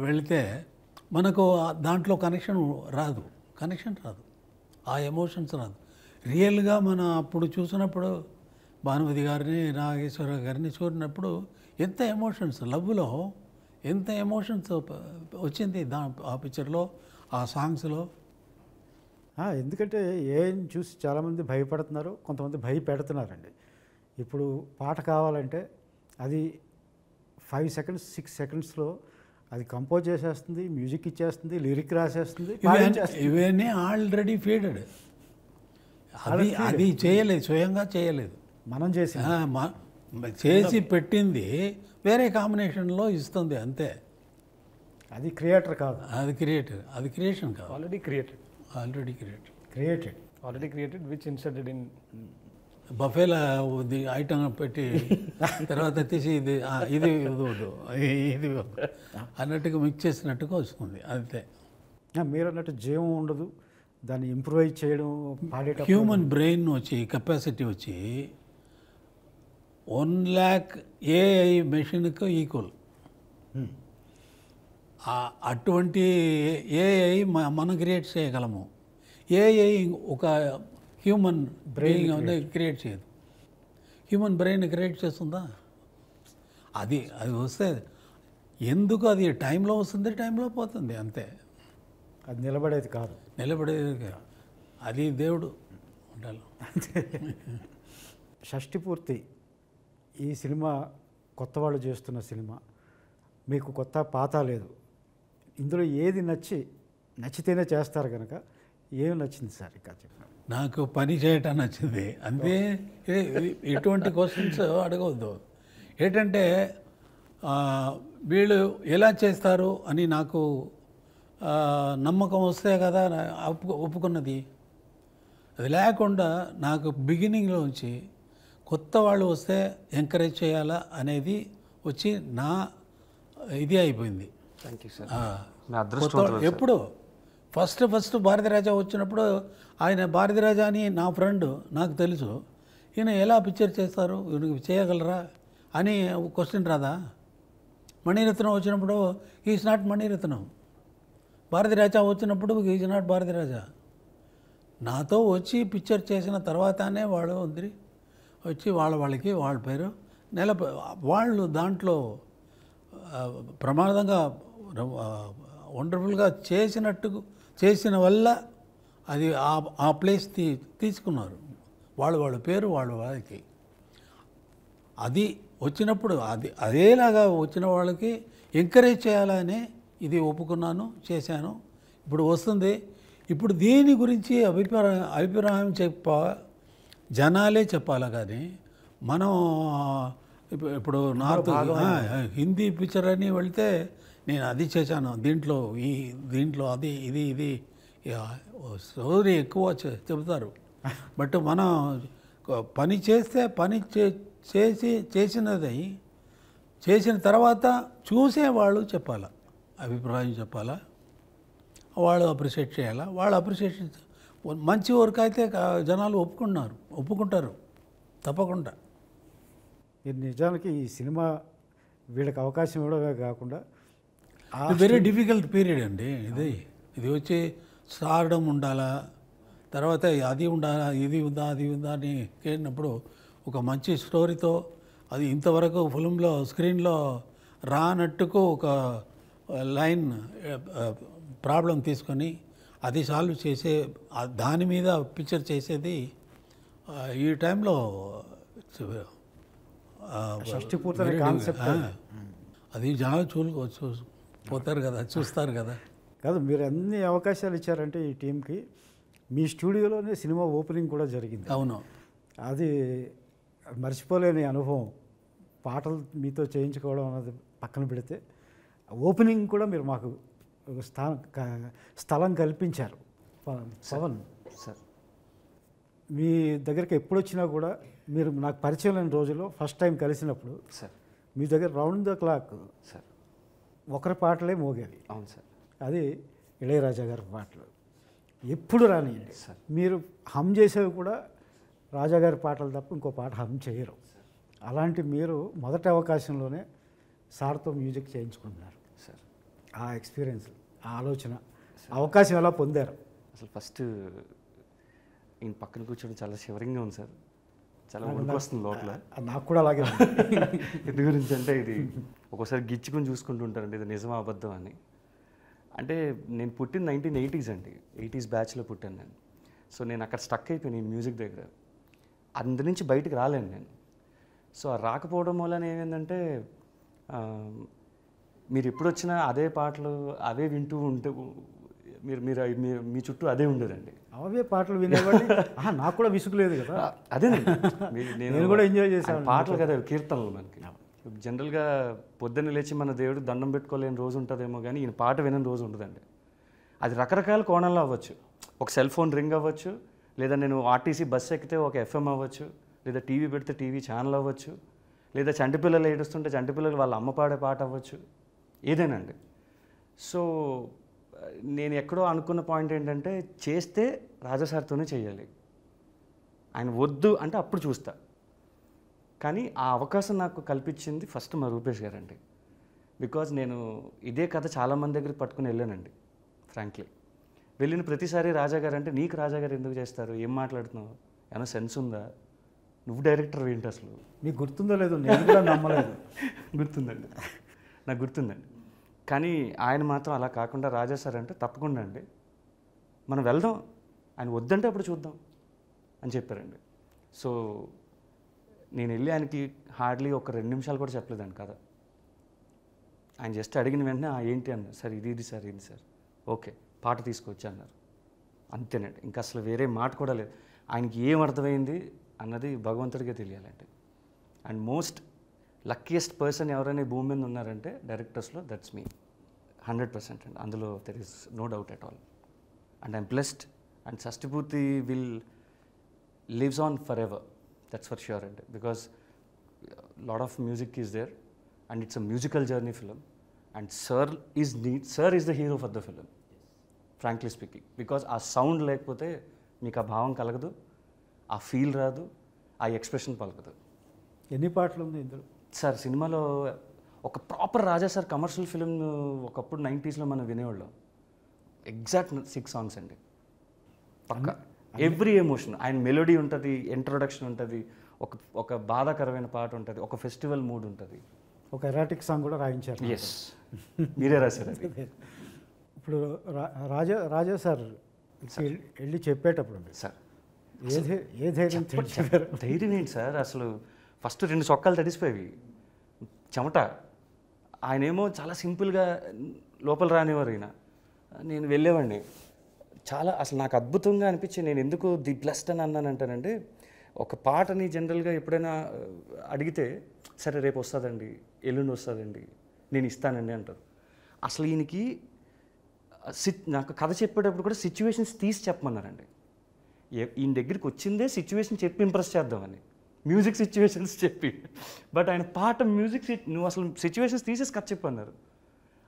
వెళితే మనకు దాంట్లో కనెక్షన్ రాదు, ఆ ఎమోషన్స్ రాదు. రియల్గా మనం అప్పుడు చూసినప్పుడు భానుమతి గారిని, నాగేశ్వరరావు గారిని చూసినప్పుడు ఎంత ఎమోషన్స్, లవ్లో ఎంత ఎమోషన్స్ వచ్చింది ఆ పిక్చర్లో, ఆ సాంగ్స్లో. ఎందుకంటే ఏం చూసి చాలామంది భయపడుతున్నారు, కొంతమంది భయపెడుతున్నారండి. ఇప్పుడు పాట కావాలంటే అది 5 సెకండ్స్ 6 సెకండ్స్లో అది కంపోజ్ చేసేస్తుంది, మ్యూజిక్ ఇచ్చేస్తుంది, లిరిక్ రాసేస్తుంది. ఇవన్నీ ఆల్రెడీ ఫీడెడ్. అది చేయలేదు, స్వయంగా చేయలేదు, మనం చేసి పెట్టింది వేరే కాంబినేషన్లో ఇస్తుంది అంతే. అది క్రియేటర్ కాదు, అది క్రియేషన్ కాదు. Already created which inserted in బఫేలా ఐటమ్ పెట్టి తర్వాత తీసి ఇది అన్నట్టుగా మిక్స్ చేసినట్టుగా వస్తుంది అంతే. మీరు అన్నట్టు జీవం ఉండదు, దాన్ని ఇంప్రూవైజ్ చేయడం, పాడేటప్పుడు హ్యూమన్ బ్రెయిన్ కెపాసిటీ వచ్చి 1 lakh ఏఐ మెషిన్కు ఈక్వల్. అటువంటి ఏఐ మనం క్రియేట్ చేయగలము. ఏఐ ఒక హ్యూమన్ బ్రెయిన్ క్రియేట్ చేయదు. హ్యూమన్ బ్రెయిన్ క్రియేట్ చేస్తుందా? అది వస్తే ఎందుకు అది టైంలో వస్తుంది, టైంలో పోతుంది అంతే. అది నిలబడేది కాదు. అది దేవుడు ఉండాలి. షష్ఠిపూర్తి ఈ సినిమా కొత్త వాళ్ళు చేస్తున్న సినిమా, మీకు కొత్త పాత లేదు. ఇందులో ఏది నచ్చి నచ్చితేనే చేస్తారు కనుక ఏం నచ్చింది సార్ ఇంకా చెప్పండి. నాకు పని చేయటం నచ్చింది అంతే. ఎటువంటి క్వశ్చన్స్ అడగవద్దు. ఏంటంటే వీళ్ళు ఎలా చేస్తారు అని నాకు నమ్మకం వస్తే కదా ఒప్పుకున్నది. అది లేకుండా నాకు బిగినింగ్లోంచి కొత్త వాళ్ళు వస్తే ఎంకరేజ్ చేయాలా అనేది వచ్చి నా ఇది అయిపోయింది. Thank you sir. ఎప్పుడు ఫస్ట్ భారతీరాజా వచ్చినప్పుడు ఆయన భారతీరాజా అని నా ఫ్రెండ్, నాకు తెలుసు, ఈయన ఎలా పిక్చర్ చేస్తారు, ఈయనకి చేయగలరా అని క్వశ్చన్ రాదా? మణిరత్నం వచ్చినప్పుడు ఈజ్ నాట్ మణిరత్నం, భారతీరాజా వచ్చినప్పుడు ఈజ్ నాట్ భారతీరాజా. నాతో వచ్చి పిక్చర్ చేసిన తర్వాతనే వాళ్ళు వచ్చి వాళ్ళకి వాళ్ళ పేరు వాళ్ళు దాంట్లో ప్రమాదంగా వండర్ఫుల్గా చేసిన వల్ల అది ఆ ప్లేస్ తీసుకున్నారు. వాళ్ళ పేరు వాళ్ళకి అది వచ్చినప్పుడు అదేలాగా వచ్చిన వాళ్ళకి ఎంకరేజ్ చేయాలనే ఇది ఒప్పుకున్నాను, చేశాను. ఇప్పుడు వస్తుంది. ఇప్పుడు దీని గురించి అభిప్రాయం జనాలే చెప్పాలా కానీ మనం ఇప్పుడు నార్త్ హిందీ పిక్చర్ అని వెళ్తే నేను అది చేశాను, దీంట్లో అది ఇది స్టోరీ ఎక్కువ చెబుతారు. బట్ మనం పని చేస్తే చేసిన తర్వాత చూసేవాళ్ళు చెప్పాలా, అభిప్రాయం చెప్పాలా, వాళ్ళు అప్రిషియేట్ చేయాలా. వాళ్ళు అప్రిషియేషన్ మంచి వర్క్ అయితే జనాలు ఒప్పుకుంటారు తప్పకుండా. ఇది నిజానికి ఈ సినిమా వీళ్ళకి అవకాశం ఇవ్వడమే కాకుండా వెరీ డిఫికల్ట్ పీరియడ్ అండి ఇది వచ్చి స్టార్డమ్ ఉండాలా, తర్వాత అది ఉండాలా, ఇది ఉందా అది ఉందా అని కేడినప్పుడు ఒక మంచి స్టోరీతో అది ఇంతవరకు ఫిల్మ్లో స్క్రీన్లో రానట్టుకు ఒక లైన్ ప్రాబ్లం తీసుకొని అది సాల్వ్ చేసే దాని మీద పిక్చర్ చేసేది ఈ టైంలో అది జనాలు పోతారు కదా, చూస్తారు కదా. కాదు, మీరు అన్ని అవకాశాలు ఇచ్చారంటే ఈ టీంకి. మీ స్టూడియోలోనే సినిమా ఓపెనింగ్ కూడా జరిగింది. అవును, అది మర్చిపోలేని అనుభవం. పాటలు మీతో చేయించుకోవడం అన్నది పక్కన పెడితే ఓపెనింగ్ కూడా మీరు మాకు స్థలం కల్పించారు. పవన్ సార్, మీ దగ్గరికి ఎప్పుడు వచ్చినా కూడా మీరు నాకు పరిచయం లేని రోజుల్లో ఫస్ట్ టైం కలిసినప్పుడు సార్ మీ దగ్గర రౌండ్ ద క్లాక్ సార్ ఒకరి పాటలే మోగేవి. అవును సార్. అది ఇళయరాజా గారి పాటలు. ఎప్పుడు రానియండి, సార్ మీరు హమ్ చేసేవి కూడా రాజాగారి పాటలు తప్ప ఇంకో పాట హమ్ చేయరు. అలాంటి మీరు మొదటి అవకాశంలోనే సార్తో మ్యూజిక్ చేయించుకుంటున్నారు. సార్ ఆ ఎక్స్పీరియన్స్, ఆ ఆలోచన, అవకాశం ఎలా పొందారు? అసలు ఫస్ట్ ఈయన పక్కన కూర్చోవడం చాలా షివరింగ్గా ఉంది సార్. చాలా వణుకు వస్తుంది లోపల. నాకు కూడా అలాగే ఉంది. ఎందు గురించి అంటే ఇది ఒక్కోసారి గిచ్చుకుని చూసుకుంటూ ఉంటారండి, ఇది నిజమా అబద్ధం అని. అంటే నేను పుట్టిన 1980s అండి, 80s బ్యాచ్లో పుట్టాను నేను. సో నేను అక్కడ స్టక్ అయిపోయాను ఈ మ్యూజిక్ దగ్గర. అందు నుంచి బయటకు రాలేను నేను. సో ఆ రాకపోవడం వలన ఏమైందంటే మీరు ఎప్పుడు వచ్చినా అదే పాటలు అవే వింటూ ఉంటే మీరు మీరు మీ చుట్టూ అదే ఉండేదండి. అవే పాటలు వినేవాడిని. నాకు కూడా విసుగులేదు కదా. అదేనండి, నేను కూడా ఎంజాయ్ చేశాను. పాటలు కదా కీర్తనలు. మనకి జనరల్గా పొద్దున్న లేచి మన దేవుడికి దండం పెట్టుకోలేని రోజు ఉంటుందేమో కానీ ఈయన పాట వినని రోజు ఉండదండి. అది రకరకాల కోణంలో అవ్వచ్చు. ఒక సెల్ ఫోన్ రింగ్ అవ్వచ్చు, లేదా నేను ఆర్టీసీ బస్సు ఎక్కితే ఒక ఎఫ్ఎం అవ్వచ్చు, లేదా టీవీ పెడితే టీవీ ఛానల్ అవ్వచ్చు, లేదా చంటిపిల్లలు ఏడుస్తుంటే చంటిపిల్లలు వాళ్ళ అమ్మ పాడే పాట అవ్వచ్చు, ఏదేనండి. సో నేను ఎక్కడో అనుకున్న పాయింట్ ఏంటంటే చేస్తే రాజాసార్తోనే చేయాలి, ఆయన వద్దు అంటే అప్పుడు చూస్తా. కానీ ఆ అవకాశం నాకు కల్పించింది ఫస్ట్ మా రూపేష్ గారండి. బికాజ్ నేను ఇదే కథ చాలామంది దగ్గరికి పట్టుకుని వెళ్ళానండి. ఫ్రాంక్లీ వెళ్ళిన ప్రతిసారి రాజాగారు అంటే నీకు రాజాగారు ఎందుకు చేస్తారు, ఏం మాట్లాడుతున్నావు, ఏమైనా సెన్స్ ఉందా, నువ్వు డైరెక్టర్ ఏంటి అసలు, మీకు గుర్తుందో లేదో, నేను కూడా నమ్మలేదు. గుర్తుందండి, నాకు గుర్తుందండి. కానీ ఆయన మాత్రం అలా కాకుండా రాజా సార్ అంటే తప్పకుండా అండి మనం వెళ్దాం, ఆయన వద్దంటే అప్పుడు చూద్దాం అని చెప్పారండి. సో నేను వెళ్ళి ఆయనకి హార్డ్లీ ఒక 2 నిమిషాలు కూడా చెప్పలేదండి కదా. ఆయన జస్ట్ అడిగిన వెంటనే ఏంటి అన్న, సార్ ఇది సార్ ఇది సార్, ఓకే పాట తీసుకొచ్చి అన్నారు. అంతేనండి, ఇంకా అసలు వేరే మాట కూడా లేదు. ఆయనకి ఏం అర్థమైంది అన్నది భగవంతుడికే తెలియాలండి. అండ్ మోస్ట్ లక్కీయెస్ట్ పర్సన్ ఎవరైనా ఈ భూమి మీద ఉన్నారంటే డైరెక్టర్స్లో, దట్స్ మీ 100% అండి. అందులో there is no doubt at all. And I'm blessed. And Shashtipoorthi will lives on forever, that's for sure అండి. Because lot of music is there and it's a musical journey film. And sir is the hero for the film, frankly speaking. Because ఆ సౌండ్ లేకపోతే మీకు ఆ భావం కలగదు, ఆ ఫీల్ రాదు, ఆ ఎక్స్ప్రెషన్ పలకదు. ఎన్ని పాటలు ఉంది ఇందులో? సార్ సినిమాలో ఒక ప్రాపర్ రాజా సార్ కమర్షియల్ ఫిలిం ఒకప్పుడు 90s మనం వినేవాళ్ళం. ఎగ్జాక్ట్ 6 songs అండి, పక్క. ఎవ్రీ ఎమోషన్, ఆయన మెలోడీ ఉంటుంది, ఇంట్రొడక్షన్ ఉంటుంది, ఒక బాధాకరమైన పాట ఉంటుంది, ఒక ఫెస్టివల్ మూడ్ ఉంటుంది. ఒక ఎరాటిక్ సాంగ్ కూడా రాయించారు. ఎస్, మీరే రాశారు అది. ఇప్పుడు రాజా సార్ వెళ్ళి చెప్పేటప్పుడు సార్ ఏ ధైర్యం చెప్పారు? ధైర్యం ఏంటి సార్, అసలు ఫస్ట్ 2 చొక్కాలు తడిసిపోయేవి, చెమట. ఆయనేమో చాలా సింపుల్గా లోపల రానివారు. నేను వెళ్ళేవాడిని. చాలా అసలు నాకు అద్భుతంగా అనిపించి, నేను ఎందుకు ది బ్లెస్డ్ అని అన్నానంటానంటే, ఒక పాటని జనరల్గా ఎప్పుడైనా అడిగితే సరే రేపు వస్తుందండి, ఎల్లుండి వస్తుందండి, నేను ఇస్తానండి అంటారు. అసలు ఈయనకి నాకు కథ చెప్పేటప్పుడు కూడా సిచ్యువేషన్స్ తీసి చెప్పమన్నారండి. ఈయన దగ్గరికి వచ్చిందే సిచ్యువేషన్ చెప్పి ఇంప్రెస్ చేద్దామని, మ్యూజిక్ సిచ్యువేషన్స్ చెప్పి. బట్ ఆయన పాట మ్యూజిక్ నువ్వు అసలు సిచ్యువేషన్స్ తీసేసి కథ చెప్పన్నారు.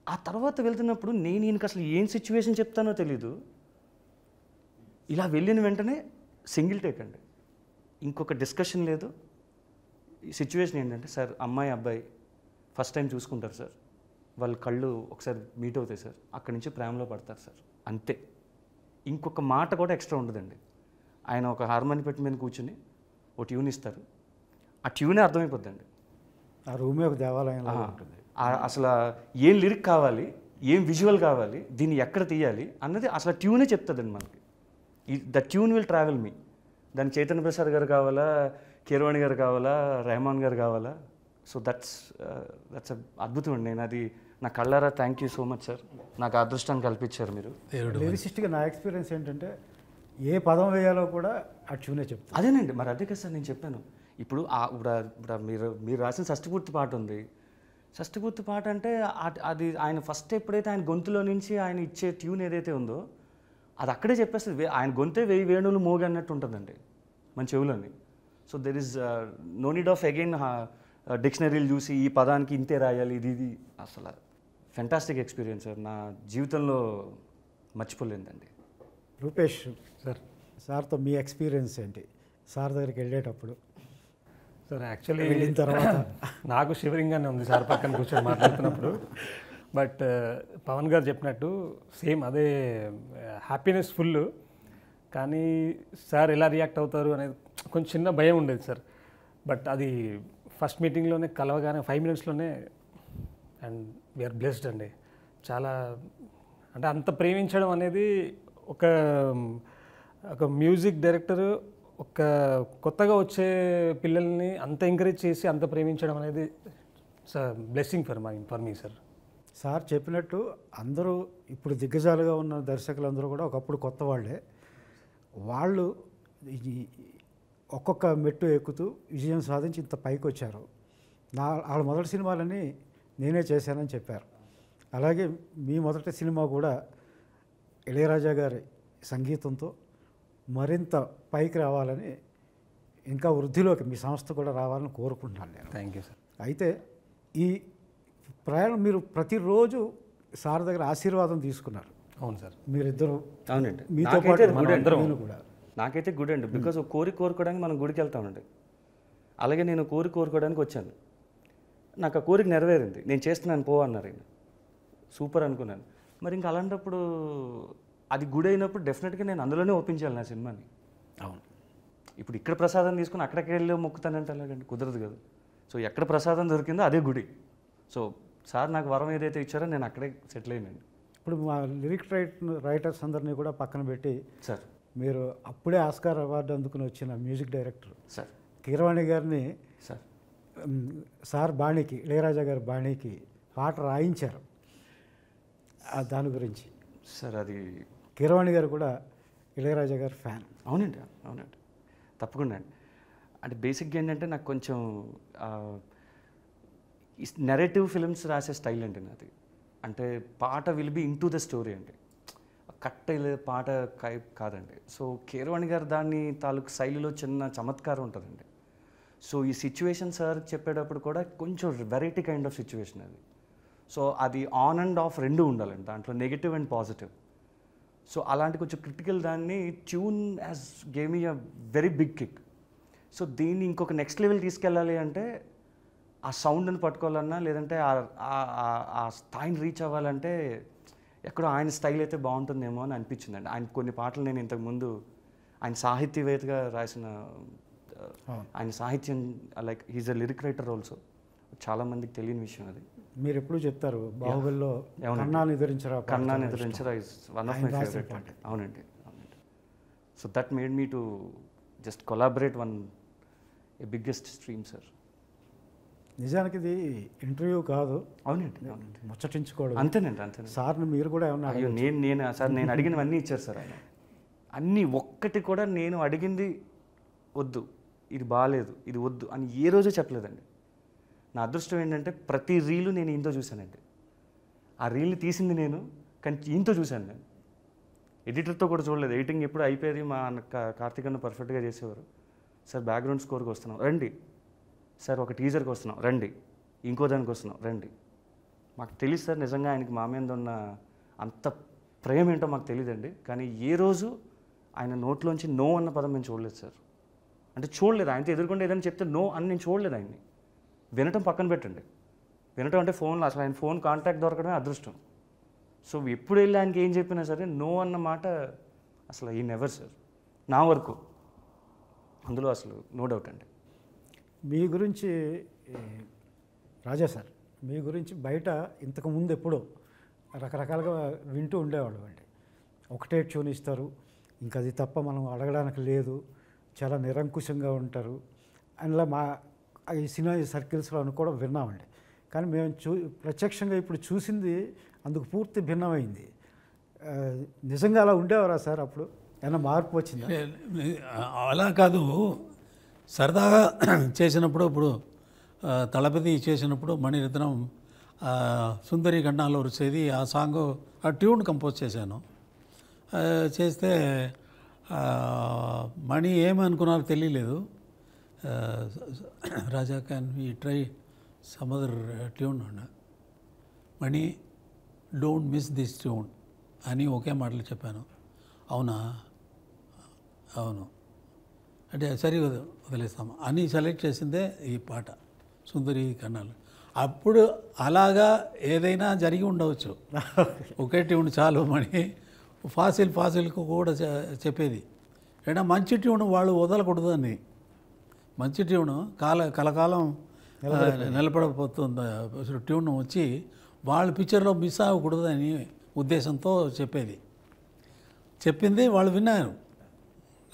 ఆ తర్వాత వెళ్తున్నప్పుడు నేను ఈయనకి అసలు ఏం సిచ్యువేషన్ చెప్తానో తెలీదు. ఇలా వెళ్ళిన వెంటనే సింగిల్ టేక్ అండి, ఇంకొక డిస్కషన్ లేదు. ఈ సిచ్యువేషన్ ఏంటంటే, సార్ అమ్మాయి అబ్బాయి ఫస్ట్ టైం చూసుకుంటారు సార్, వాళ్ళ కళ్ళు ఒకసారి మీట్ అవుతాయి సార్, అక్కడి నుంచి ప్రేమలో పడతారు సార్, అంతే. ఇంకొక మాట కూడా ఎక్స్ట్రా ఉండదండి. ఆయన ఒక హార్మోని పెట్టి మీద కూర్చుని ఒక ట్యూన్ ఇస్తారు, ఆ ట్యూనే అర్థమైపోద్దండి. ఆ రూమే ఒక దేవాలయంలో ఉంటుంది. అసలు ఏం లిరిక్ కావాలి, ఏం విజువల్ కావాలి, దీన్ని ఎక్కడ తీయాలి అన్నది అసలు ట్యూనే చెప్తుందండి మనకి. ద ట్యూన్ విల్ ట్రావెల్ మీ. దానికి చైతన్య ప్రసాద్ గారు కావాలా, కీరవాణి గారు కావాలా, రెహమాన్ గారు కావాలా. సో దట్స్ అద్భుతం అండి. నేను అది నా కళ్ళారా thank you so much sir, నాకు అదృష్టాన్ని కల్పించారు మీరు. లిరిసిస్ట్గా నా ఎక్స్పీరియన్స్ ఏంటంటే, ఏ పదం వేయాలో కూడా ఆ ట్యూనే చెప్తాను. అదేనండి, మరి అదే కదా సార్ నేను చెప్పాను. ఇప్పుడు ఇప్పుడు మీరు రాసిన షష్టిపూర్తి పాట ఉంది. షష్టిపూర్తి పాట అంటే అది ఆయన ఫస్ట్ ఎప్పుడైతే ఆయన గొంతులో నుంచి ఆయన ఇచ్చే ట్యూన్ ఏదైతే ఉందో అది అక్కడే చెప్పేస్తుంది. ఆయన గొంతే 1000 వేణువులు మోగి అన్నట్టు ఉంటుందండి మన చెవులని. So there is no need of again డిక్షనరీలు చూసి ఈ పదానికి ఇంతే రాయాలి, ఇది అసలు ఫెంటాస్టిక్ ఎక్స్పీరియన్స్ సార్, నా జీవితంలో మర్చిపోలేదండి. రూపేష్ సార్తో మీ ఎక్స్పీరియన్స్ ఏంటి? సార్ దగ్గరికి వెళ్ళేటప్పుడు సార్ యాక్చువల్లీ వెళ్ళిన తర్వాత నాకు షివరింగ్గానే ఉంది సార్ పక్కన కూర్చొని మాట్లాడుతున్నప్పుడు. బట్ పవన్ గారు చెప్పినట్టు సేమ్ అదే హ్యాపీనెస్ ఫుల్. కానీ సార్ ఎలా రియాక్ట్ అవుతారు అనేది కొంచెం చిన్న భయం ఉండేది సార్. బట్ అది ఫస్ట్ మీటింగ్లోనే కలవగానే 5 minutesలోనే అండ్ వీఆర్ బ్లెస్డ్ అండి. చాలా అంటే అంత ప్రేమించడం అనేది ఒక మ్యూజిక్ డైరెక్టర్ ఒక కొత్తగా వచ్చే పిల్లల్ని అంత ఎంకరేజ్ చేసి అంత ప్రేమించడం అనేది sir blessing for me sir. Sir చెప్పినట్టు అందరూ ఇప్పుడు దిగ్గజాలుగా ఉన్న దర్శకులందరూ కూడా ఒకప్పుడు కొత్త వాళ్ళే. వాళ్ళు ఒక్కొక్క మెట్టు ఎక్కుతూ విజయం సాధించి ఇంత పైకి వచ్చారు. వాళ్ళ మొదటి సినిమాలని నేనే చేశానని చెప్పారు. అలాగే మీ మొదటి సినిమా కూడా ఇళయరాజా గారి సంగీతంతో మరింత పైకి రావాలని, ఇంకా వృద్ధిలోకి మీ సంస్థ కూడా రావాలని కోరుకుంటున్నాను నేను. Thank you sir. అయితే ఈ ప్రయాణం మీరు ప్రతిరోజు సార్ దగ్గర ఆశీర్వాదం తీసుకున్నారు. అవును సార్. మీరిద్దరు అవునండి, మీతో పాటు నేను కూడా. నాకైతే గుడ్ అండి. బికాజ్ ఒక కోరుకోవడానికి మనం గుడికి వెళ్తామండి. అలాగే నేను కోరుకోవడానికి వచ్చాను. నాకు ఆ కోరిక నెరవేరింది. నేను చేస్తున్నాను పో అన్నారు ఆయన. సూపర్ అనుకున్నాను. మరి ఇంకా అలాంటప్పుడు అది గుడి అయినప్పుడు డెఫినెట్గా నేను అందులోనే ఒప్పించాలి నా సినిమాని. అవును. ఇప్పుడు ఇక్కడ ప్రసాదం తీసుకుని అక్కడికి వెళ్ళి మొక్కుతానంటే అలాగండి కుదరదు కదా. సో ఎక్కడ ప్రసాదం దొరికిందో అదే గుడి. సో సార్ నాకు వరం ఏదైతే ఇచ్చారో నేను అక్కడే సెటిల్ అయినండి. ఇప్పుడు మా లిరిక్ రైటర్స్ అందరినీ కూడా పక్కన పెట్టి సార్, మీరు అప్పుడే ఆస్కార్ అవార్డు అందుకుని వచ్చిన మ్యూజిక్ డైరెక్టర్ సార్ కీరవాణి గారిని సార్ సార్ బాణీకి, ఇళయరాజా గారి బాణీకి పాట రాయించారు. దాని గురించి సార్ అది కీరవాణి గారు కూడా ఇళయరాజా గారు ఫ్యాన్. అవునండి, అవునండి, తప్పకుండా అండి. అంటే బేసిక్గా ఏంటంటే నాకు కొంచెం నెరేటివ్ ఫిల్మ్స్ రాసే స్టైల్ అండి నాది. అంటే పాట will be in to the story అండి, కట్ పాట కాదండి. సో కీరవాణి గారు దాన్ని తాలూకు శైలిలో చిన్న చమత్కారం ఉంటుందండి. సో ఈ సిచ్యువేషన్ సార్ చెప్పేటప్పుడు కూడా కొంచెం వెరైటీ కైండ్ ఆఫ్ సిచ్యువేషన్ అది. సో అది ఆన్ అండ్ ఆఫ్ రెండు ఉండాలండి, దాంట్లో నెగిటివ్ అండ్ పాజిటివ్. సో అలాంటి కొంచెం క్రిటికల్ దాన్ని tune as gave me a very big kick. So దీన్ని ఇంకొక నెక్స్ట్ లెవెల్ తీసుకెళ్ళాలి అంటే ఆ సౌండ్ని పట్టుకోవాలన్నా, లేదంటే ఆ స్థాయిని రీచ్ అవ్వాలంటే ఎక్కడో ఆయన స్టైల్ అయితే బాగుంటుందేమో అని అనిపించిందండి. ఆయన కొన్ని పాటలు నేను ఇంతకుముందు ఆయన సాహిత్యవేత్తగా రాసిన, ఆయన సాహిత్యం like he's a lyric writer also, చాలామందికి తెలియని విషయం అది. మీరు ఎప్పుడు చెప్తారు బాహుబలిలో కన్నాని ఎదురించరా is one of my favourite పాట. అవునండి, అవునండి. So that made me to just collaborate one a biggest stream sir. నిజానికి ఇది ఇంటర్వ్యూ కాదు. అవునండి, అవునండి, ముచ్చటించుకోవడం. అంతేనండి, అంతేనండి. సార్ని మీరు కూడా ఏమన్నా? అయ్యో నేను సార్ నేను అడిగినవన్నీ ఇచ్చారు సార్ ఆయన. అన్నీ ఒక్కటి కూడా నేను అడిగింది వద్దు, ఇది బాగాలేదు, ఇది వద్దు అని ఏ రోజు చెప్పలేదండి. నా అదృష్టం ఏంటంటే ప్రతి రీలు నేను ఈయనతో చూశానండి. ఆ రీల్ని తీసింది నేను, కానీ ఈయనతో చూశాను నేను. ఎడిటర్తో కూడా చూడలేదు. ఎడిటింగ్ ఎప్పుడు అయిపోయేది మా కార్తీక్ అన్న పర్ఫెక్ట్గా చేసేవారు. సార్ బ్యాక్గ్రౌండ్ స్కోర్కి వస్తున్నాం రండి, సార్ ఒక టీజర్కి వస్తున్నాం రండి, ఇంకో దానికి వస్తున్నాం రండి. మాకు తెలియదు సార్ నిజంగా ఆయనకి మా మీద ఉన్న అంత ప్రేమ ఏంటో మాకు తెలియదండి. కానీ ఏ రోజు ఆయన నోట్లోంచి నో అన్న పదం నేను చూడలేదు సార్. అంటే చూడలేదు, ఆయనతో ఎదుర్కొంటే ఏదైనా చెప్తే నో అని నేను చూడలేదు ఆయన్ని. వినటం పక్కన పెట్టండి, వినటం అంటే ఫోన్లో అసలు ఆయన ఫోన్ కాంటాక్ట్ దొరకడమే అదృష్టం. సో ఎప్పుడు వెళ్ళి ఆయనకి ఏం చెప్పినా సరే నో అన్న మాట అసలు ఈ నెవర్ సార్ నా వరకు, అందులో అసలు నో డౌట్ అండి. మీ గురించి రాజా సార్, మీ గురించి బయట ఇంతకుముందు ఎప్పుడో రకరకాలుగా వింటూ ఉండేవాడు అండి. ఒకటే ట్యూన్ ఇస్తారు, ఇంకా అది తప్ప మనం అడగడానికి లేదు, చాలా నిరంకుశంగా ఉంటారు అందులో మా ఈ సినిమా సర్కిల్స్లో అని కూడా విన్నామండి. కానీ మేము ప్రత్యక్షంగా ఇప్పుడు చూసింది అందుకు పూర్తి భిన్నమైంది. నిజంగా అలా ఉండేవారా సార్? అప్పుడు ఏమైనా మార్పు వచ్చిందా? అలా కాదు, సరదాగా చేసినప్పుడు ఇప్పుడు తలపతి చేసినప్పుడు మణిరత్నం సుందరి గండాలో వచ్చేది ఆ సాంగ్, ఆ ట్యూన్ కంపోజ్ చేశాను. చేస్తే మణి ఏమనుకున్నారో తెలియలేదు. Raja can we try some other tune అన్న, Mani don't miss this tune అని ఒకే మాటలు చెప్పాను. అవునా, అవును అంటే సరే వదిలేస్తాము అని సెలెక్ట్ చేసిందే ఈ పాట సుందరి కన్నాలు. అప్పుడు అలాగా ఏదైనా జరిగి ఉండవచ్చు, ఒకే ట్యూన్ చాలు మణి ఫాసిల్కు కూడా చెప్పేది. అయినా మంచి ట్యూన్ వాళ్ళు వదలకూడదు అని, మంచి ట్యూను కలకాలం నిలబడబోతుంది ట్యూన్ వచ్చి వాళ్ళ పిక్చర్లో మిస్ అవ్వకూడదు అని ఉద్దేశంతో చెప్పింది వాళ్ళు విన్నారు.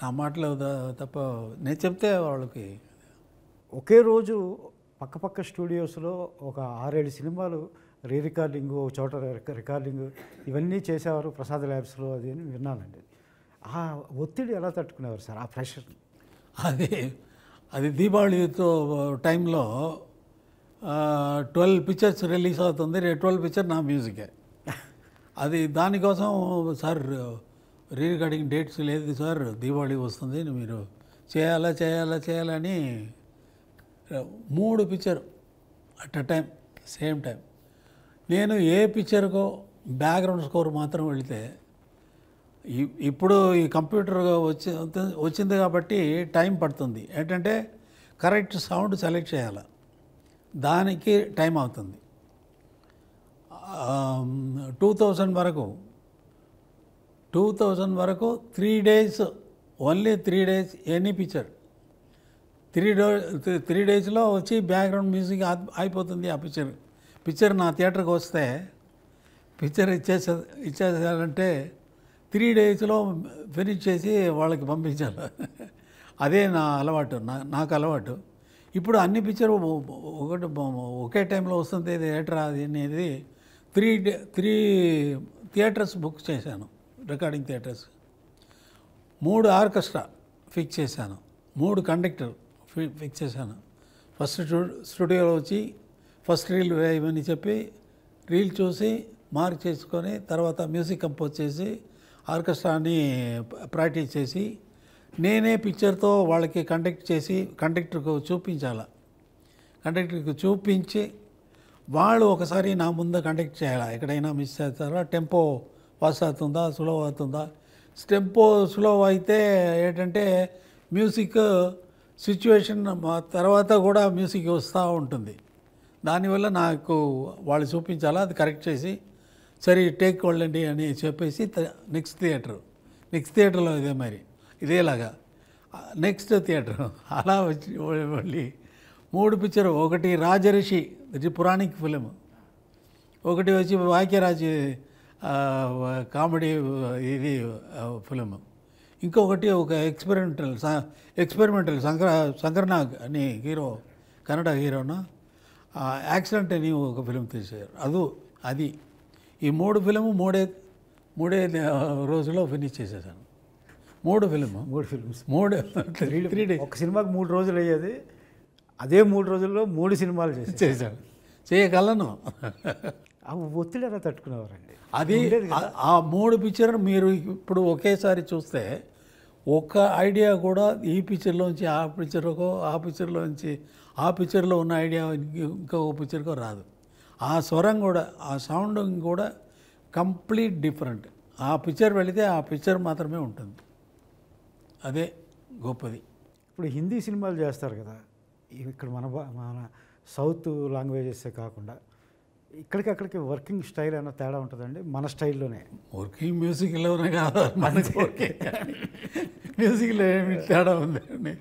నా మాటలు తప్ప నేను చెప్తే వాళ్ళకి. ఒకే రోజు పక్కపక్క స్టూడియోస్లో ఒక 6-7 సినిమాలు రికార్డింగ్, ఒక చోట రికార్డింగ్ ఇవన్నీ చేసేవారు ప్రసాద్ ల్యాబ్స్లో, అది అని విన్నానండి. ఆ ఒత్తిడి ఎలా తట్టుకునేవారు సార్, ఆ ప్రెషర్? అది దీపావళితో టైంలో 12 పిక్చర్స్ రిలీజ్ అవుతుంది, 12 పిక్చర్ నా మ్యూజికే. అది దానికోసం సార్ రికార్డింగ్ డేట్స్ లేదు సార్, దీపావళి వస్తుంది మీరు చేయాలని 3 picture at a time same time. నేను ఏ పిక్చర్కో బ్యాక్గ్రౌండ్ స్కోర్ మాత్రం వెళితే, ఇప్పుడు ఈ కంప్యూటర్ వచ్చింది కాబట్టి టైం పడుతుంది. ఏంటంటే కరెక్ట్ సౌండ్ సెలెక్ట్ చేయాలి, దానికి టైం అవుతుంది. 2000 వరకు 3 days, only 3 days any picture 3 daysలో వచ్చి బ్యాక్గ్రౌండ్ మ్యూజిక్ అయిపోతుంది. ఆ పిక్చర్ నా థియేటర్కి వస్తే పిక్చర్ ఇచ్చేసారంటే 3 daysలో ఫినిష్ చేసి వాళ్ళకి పంపించాలి. అదే నా అలవాటు, నాకు అలవాటు. ఇప్పుడు అన్ని పిక్చర్ ఒకే టైంలో వస్తుంది థియేటర్ అది అనేది థియేటర్స్ బుక్ చేశాను, రికార్డింగ్ థియేటర్స్. 3 ఆర్కెస్ట్రా ఫిక్స్ చేశాను, 3 కండక్టర్ ఫిక్స్ చేశాను. ఫస్ట్ స్టూడియోలో వచ్చి ఫస్ట్ రీల్ వేయమని చెప్పి రీల్ చూసి మార్క్ చేసుకొని తర్వాత మ్యూజిక్ కంపోజ్ చేసి ఆర్కెస్ట్రాని ప్రాక్టీస్ చేసి నేనే పిక్చర్తో వాళ్ళకి కండక్టర్కు చూపించాలి. కండక్టర్కి చూపించి వాళ్ళు ఒకసారి నా ముందు కండక్ట్ చేయాలి. ఎక్కడైనా మిస్ చేస్తారా, టెంపో ఫాస్ట్ అవుతుందా, స్లో అవుతుందా. టెంపో స్లో అయితే ఏంటంటే మ్యూజిక్ సిచ్యువేషన్ తర్వాత కూడా మ్యూజిక్ వస్తూ ఉంటుంది. దానివల్ల నాకు వాళ్ళు చూపించాలా, అది కరెక్ట్ చేసి సరే టేక్ వెళ్ళండి అని చెప్పేసి నెక్స్ట్ థియేటర్లో ఇదే మరి ఇదేలాగా నెక్స్ట్ థియేటర్ అలా వచ్చి మళ్ళీ 3 పిక్చర్. ఒకటి రాజరిషి, ఇది పురాణిక్ ఫిలిం. ఒకటి వచ్చి వాక్యరాజ్ కామెడీ ఇది ఫిలిం. ఇంకొకటి ఒక ఎక్స్పెరిమెంటల్ శంకర్నాగ్ అని హీరో, కన్నడ హీరోను యాక్సిడెంట్ అని ఒక ఫిలిం తీశారు. అది ఈ 3 ఫిలిము మూడే రోజుల్లో ఫినిష్ చేసేసాను. 3 ఫిల్మ్స్ 3 డేస్. ఒక సినిమాకి 3 రోజులు అయ్యేది, అదే 3 రోజుల్లో 3 సినిమాలు చేశాను. చేయగలను. ఆ ఒత్తిడి ఎలా తట్టుకునేవారండి? అది ఆ 3 పిక్చర్ మీరు ఇప్పుడు ఒకేసారి చూస్తే ఒక ఐడియా కూడా ఈ పిక్చర్లోంచి ఆ పిక్చర్కో, ఆ పిక్చర్లోంచి ఆ పిక్చర్లో ఉన్న ఐడియా ఇంకొక పిక్చర్కో రాదు. ఆ స్వరం కూడా, ఆ సౌండింగ్ కూడా కంప్లీట్ డిఫరెంట్. ఆ పిక్చర్ వెళితే ఆ పిక్చర్ మాత్రమే ఉంటుంది. అదే గొప్పది. ఇప్పుడు హిందీ సినిమాలు చేస్తారు కదా, ఇక్కడ మన సౌత్ లాంగ్వేజెసే కాకుండా ఇక్కడికి అక్కడికి వర్కింగ్ స్టైల్ ఏమైనా తేడా ఉంటుందండి? మన స్టైల్లోనే వర్కింగ్ మ్యూజిక్లోనే కాదు, మనకి మ్యూజిక్లో ఏమి తేడా ఉందండి.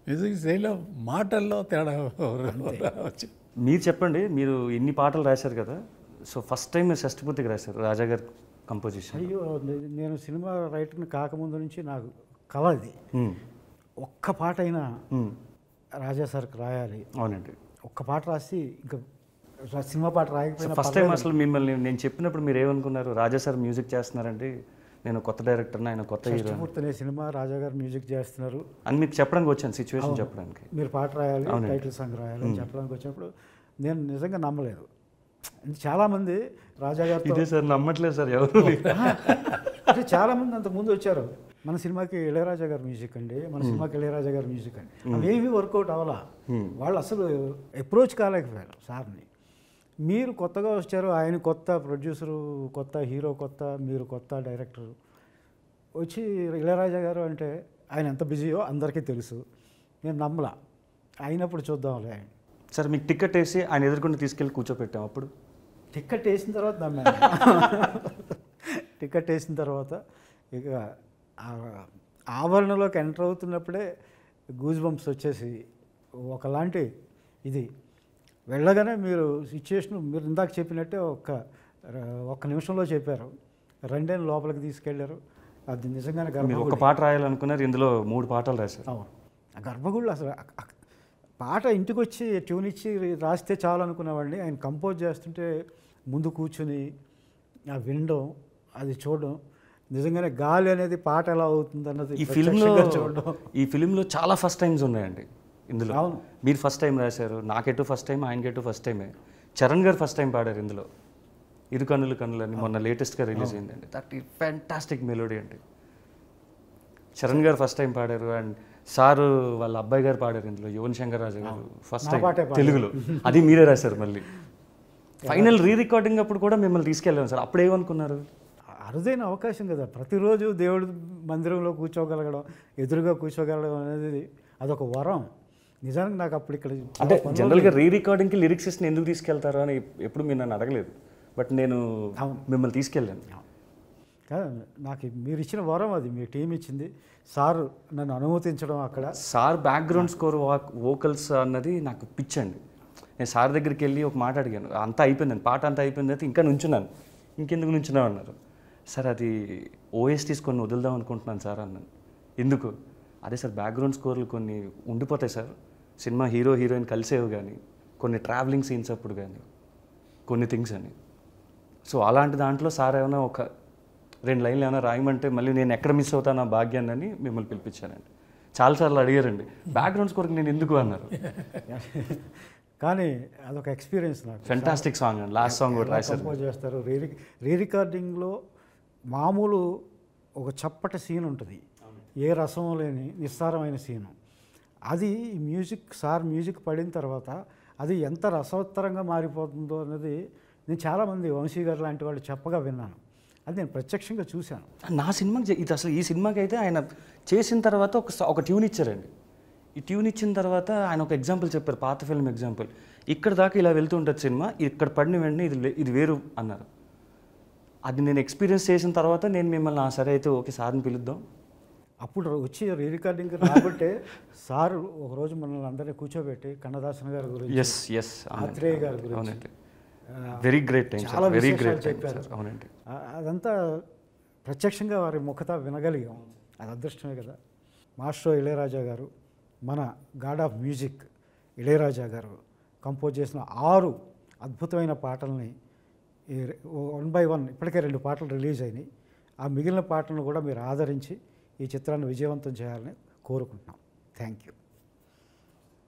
మ్యూజిక్ స్టైల్లో మాటల్లో తేడా రావచ్చు. మీరు చెప్పండి, మీరు ఇన్ని పాటలు రాశారు కదా, సో ఫస్ట్ టైం మీరు షష్ఠపూర్తికి రాశారు రాజా గారు కంపోజిషన్. అయ్యో, నేను సినిమా రైటర్ని కాకముందు నుంచి నాకు కళ ఇది. ఒక్క పాట అయినా రాజా సార్కి రాయాలి. అవునండి. ఒక్క పాట రాసి ఇంకా సినిమా పాట రాయకపోయినా ఫస్ట్ టైం అసలు మిమ్మల్ని నేను చెప్పినప్పుడు మీరు ఏమనుకున్నారు? రాజా సార్ మ్యూజిక్ చేస్తున్నారండి, నేను కొత్త డైరెక్టర్ని, ఆయన కొత్త హీరో, షష్ఠపూర్తి అనే సినిమా రాజా గారు మ్యూజిక్ చేస్తున్నారు అని మీకు చెప్పడానికి వచ్చాను, సిచ్యువేషన్ చెప్పడానికి. మీరు పాట రాయాలి, టైటిల్ సాంగ్ రాయాలి అని చెప్పడానికి వచ్చినప్పుడు నేను నిజంగా నమ్మలేదు. చాలామంది రాజా గారు ఇదే సార్ నమ్మట్లేదు సార్ ఎవరు. అంటే చాలామంది అంతకుముందు వచ్చారు, మన సినిమాకి ఇళయరాజా గారు మ్యూజిక్ అండి, మన సినిమాకి ఇళయరాజా గారు మ్యూజిక్ అండి, అవేమీ వర్కౌట్ అవ్వాలా. వాళ్ళు అసలు అప్రోచ్ కాలేకపోయారు సార్ని. మీరు కొత్తగా వచ్చారు, ఆయన కొత్త ప్రొడ్యూసరు, కొత్త హీరో కొత్త, మీరు కొత్త డైరెక్టరు వచ్చి ఇళయరాజా గారు అంటే ఆయన ఎంత బిజీయో అందరికీ తెలుసు. నేను నమ్మలా. అయినప్పుడు చూద్దాంలే ఆయన. సార్ మీకు టికెట్ వేసి ఆయన ఎదుర్కొని తీసుకెళ్ళి కూర్చోపెట్టాం. అప్పుడు టికెట్ వేసిన తర్వాత నమ్మాను. టికెట్ వేసిన తర్వాత ఇక ఆవరణలోకి ఎంటర్ అవుతున్నప్పుడే గూజ్ బంప్స్ వచ్చేసి ఒకలాంటి ఇది వెళ్ళగానే మీరు సిచ్యువేషన్ మీరు ఇందాక చెప్పినట్టే ఒక్క నిమిషంలో చెప్పారు. రెండేళ్ళు లోపలికి తీసుకెళ్లారు. అది నిజంగానే మీరు ఒక పాట రాయాలనుకున్నారు, ఇందులో 3 పాటలు రాశారు. అవును. ఆ గర్భగుళ్ళు అసలు పాట ఇంటికి వచ్చి ట్యూన్ ఇచ్చి రాస్తే చాలు అనుకునేవాడిని. ఆయన కంపోజ్ చేస్తుంటే ముందు కూర్చుని ఆ వినడం, అది చూడడం, నిజంగానే గాలి అనేది పాట ఎలా అవుతుంది అన్నది ఈ ఫిలింలో చాలా ఫస్ట్ టైమ్స్ ఉన్నాయండి. ఇందులో మీరు ఫస్ట్ టైం రాశారు, నాకెటు ఫస్ట్ టైం, ఆయనకెటు ఫస్ట్ టైమే. చరణ్ గారు ఫస్ట్ టైం పాడారు ఇందులో, ఇరు కన్నులు కన్నులని మొన్న లేటెస్ట్గా రిలీజ్ అయిందండి. దట్ ఈ ఫ్యాంటాస్టిక్ మెలోడీ అండి. చరణ్ గారు ఫస్ట్ టైం పాడారు, అండ్ సారు వాళ్ళ అబ్బాయి గారు పాడారు ఇందులో, యువన్ శంకర్ రాజా గారు ఫస్ట్ టైం తెలుగులో. అది మీరే రాశారు. మళ్ళీ ఫైనల్ రికార్డింగ్ అప్పుడు కూడా మిమ్మల్ని తీసుకెళ్ళాను సార్. అప్పుడు ఏమనుకున్నారు? అరుదైన అవకాశం కదా, ప్రతిరోజు దేవుడి మందిరంలో కూర్చోగలగడం, ఎదురుగా కూర్చోగలగడం అనేది అదొక వరం. నిజానికి నాకు అప్పుడు ఇక్కడ అంటే జనరల్గా రికార్డింగ్కి లిరిక్సిస్ట్ని ఎందుకు తీసుకెళ్తారు అని ఎప్పుడు మీరు నన్ను అడగలేదు, బట్ నేను మిమ్మల్ని తీసుకెళ్ళాను. నాకు మీరు ఇచ్చిన వరం అది, మీ టీం ఇచ్చింది. సార్ నన్ను అనుమతించడం, అక్కడ సార్ బ్యాక్గ్రౌండ్ స్కోర్ వోకల్స్ అన్నది నాకు పిచ్చండి. నేను సార్ దగ్గరికి వెళ్ళి ఒక మాట అడిగాను, అంతా అయిపోయిందండి, పాట అంతా అయిపోయింది అయితే ఇంకా నుంచున్నాను. ఇంకెందుకు నుంచున్నావు అన్నారు. సార్ అది ఓఎస్టీస్ కొన్ని వదులుదాం అనుకుంటున్నాను సార్ అన్నాను. ఎందుకు? అదే సార్ బ్యాక్గ్రౌండ్ స్కోర్లు కొన్ని ఉండిపోతాయి సార్, సినిమా హీరో హీరోయిన్ కలిసేవి కానీ, కొన్ని ట్రావెలింగ్ సీన్స్ అప్పుడు కానీ, కొన్ని థింగ్స్ అని. సో అలాంటి దాంట్లో సార్ ఏమైనా ఒక 2 లైన్లు ఏమైనా రాయమంటే మళ్ళీ నేను ఎక్కడ మిస్ అవుతాను ఆ భాగ్యాన్ని అని మిమ్మల్ని పిలిపించానండి. చాలాసార్లు అడిగారండి, బ్యాక్గ్రౌండ్స్ కొరకు నేను ఎందుకు అన్నారు. కానీ అదొక ఎక్స్పీరియన్స్ నాకు. ఫెంటాస్టిక్ సాంగ్ అండి, లాస్ట్ సాంగ్ కూడా రాశారు. కంపోజ్ చేస్తారు. రీ రికార్డింగ్లో మామూలు ఒక చప్పటి సీన్ ఉంటుంది, ఏ రసం లేని నిస్సారమైన సీను. అది మ్యూజిక్ పడిన తర్వాత అది ఎంత రసవత్తరంగా మారిపోతుందో అన్నది నేను చాలామంది వంశీ గారు లాంటి వాళ్ళు చెప్పగా విన్నాను. అది నేను ప్రత్యక్షంగా చూశాను. నా సినిమాకి ఇది అసలు ఈ సినిమాకి అయితే ఆయన చేసిన తర్వాత ఒక ట్యూన్ ఇచ్చారండి. ఈ ట్యూన్ ఇచ్చిన తర్వాత ఆయన ఒక ఎగ్జాంపుల్ చెప్పారు, పాత ఫిల్మ్ ఎగ్జాంపుల్. ఇక్కడ దాకా ఇలా వెళ్తూ ఉంటుంది సినిమా, ఇక్కడ పడిన వెంటనే ఇది వేరు అన్నారు. అది నేను ఎక్స్పీరియన్స్ చేసిన తర్వాత నేను మిమ్మల్ని సరే అయితే ఓకే సార్ని పిలుద్దాం. అప్పుడు వచ్చి రీ రికార్డింగ్ రాబట్టే సారు ఒకరోజు మనల్ని అందరినీ కూర్చోబెట్టి కన్నదాసన్ గారి గురించి, ఆత్రేయ గారి గురించి వెరీ గ్రేట్ టైం, చాలా వెరీ విశేషాలు గ్రేట్ చెప్పారు. అవునండి. అదంతా ప్రత్యక్షంగా వారి ముఖత వినగలిగాం. అది అదృష్టమే కదా. మాస్టర్ ఇళయరాజా గారు, మన గాడ్ ఆఫ్ మ్యూజిక్ ఇళయరాజా గారు కంపోజ్ చేసిన 6 అద్భుతమైన పాటల్ని 1 by 1 ఇప్పటికే 2 పాటలు రిలీజ్ అయినాయి. ఆ మిగిలిన పాటలను కూడా మీరు ఆదరించి ఈ చిత్రాన్ని విజయవంతం చేయాలని కోరుకుంటున్నాం. Thank you.